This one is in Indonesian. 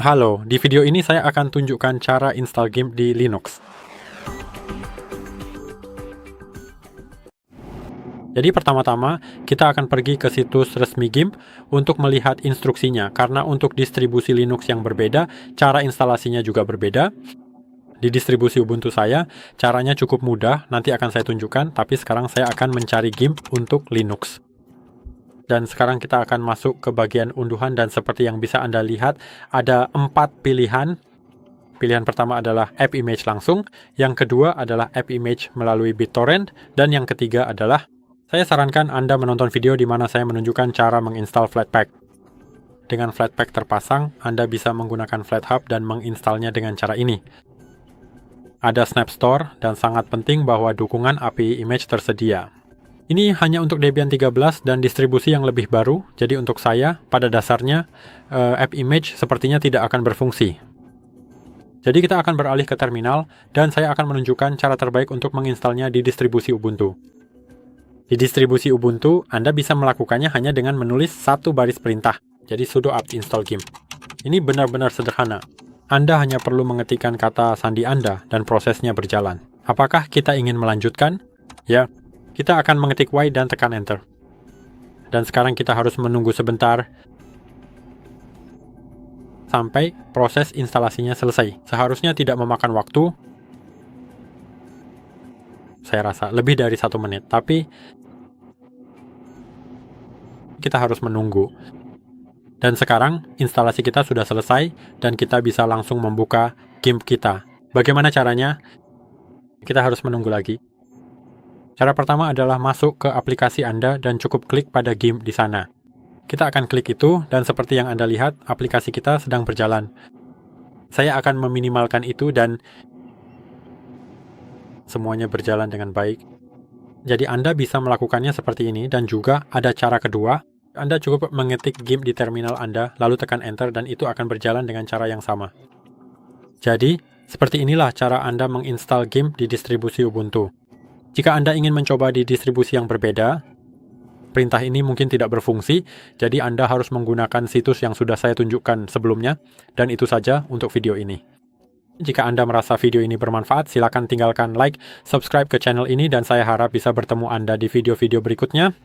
Halo, di video ini saya akan tunjukkan cara install GIMP di Linux. Jadi pertama-tama, kita akan pergi ke situs resmi GIMP untuk melihat instruksinya, karena untuk distribusi Linux yang berbeda, cara instalasinya juga berbeda. Di distribusi Ubuntu saya, caranya cukup mudah, nanti akan saya tunjukkan, tapi sekarang saya akan mencari GIMP untuk Linux. Dan sekarang kita akan masuk ke bagian unduhan, dan seperti yang bisa Anda lihat, ada 4 pilihan. Pilihan pertama adalah App Image langsung, yang kedua adalah App Image melalui BitTorrent, dan yang ketiga adalah, saya sarankan Anda menonton video di mana saya menunjukkan cara menginstal Flatpak. Dengan Flatpak terpasang, Anda bisa menggunakan FlatHub dan menginstalnya dengan cara ini. Ada Snap Store, dan sangat penting bahwa dukungan API Image tersedia. Ini hanya untuk Debian 13 dan distribusi yang lebih baru, jadi untuk saya, pada dasarnya, App Image sepertinya tidak akan berfungsi. Jadi kita akan beralih ke terminal, dan saya akan menunjukkan cara terbaik untuk menginstalnya di distribusi Ubuntu. Di distribusi Ubuntu, Anda bisa melakukannya hanya dengan menulis satu baris perintah, jadi sudo apt install GIMP. Ini benar-benar sederhana. Anda hanya perlu mengetikkan kata sandi Anda, dan prosesnya berjalan. Apakah kita ingin melanjutkan? Ya. Kita akan mengetik Y dan tekan Enter. Dan sekarang kita harus menunggu sebentar sampai proses instalasinya selesai. Seharusnya tidak memakan waktu, saya rasa, lebih dari 1 menit. Tapi kita harus menunggu. Dan sekarang instalasi kita sudah selesai, dan kita bisa langsung membuka GIMP kita. Bagaimana caranya? Kita harus menunggu lagi. Cara pertama adalah masuk ke aplikasi Anda dan cukup klik pada GIMP di sana. Kita akan klik itu, dan seperti yang Anda lihat, aplikasi kita sedang berjalan. Saya akan meminimalkan itu dan semuanya berjalan dengan baik. Jadi Anda bisa melakukannya seperti ini, dan juga ada cara kedua. Anda cukup mengetik GIMP di terminal Anda, lalu tekan Enter, dan itu akan berjalan dengan cara yang sama. Jadi, seperti inilah cara Anda menginstal GIMP di distribusi Ubuntu. Jika Anda ingin mencoba di distribusi yang berbeda, perintah ini mungkin tidak berfungsi, jadi Anda harus menggunakan situs yang sudah saya tunjukkan sebelumnya, dan itu saja untuk video ini. Jika Anda merasa video ini bermanfaat, silakan tinggalkan like, subscribe ke channel ini, dan saya harap bisa bertemu Anda di video-video berikutnya.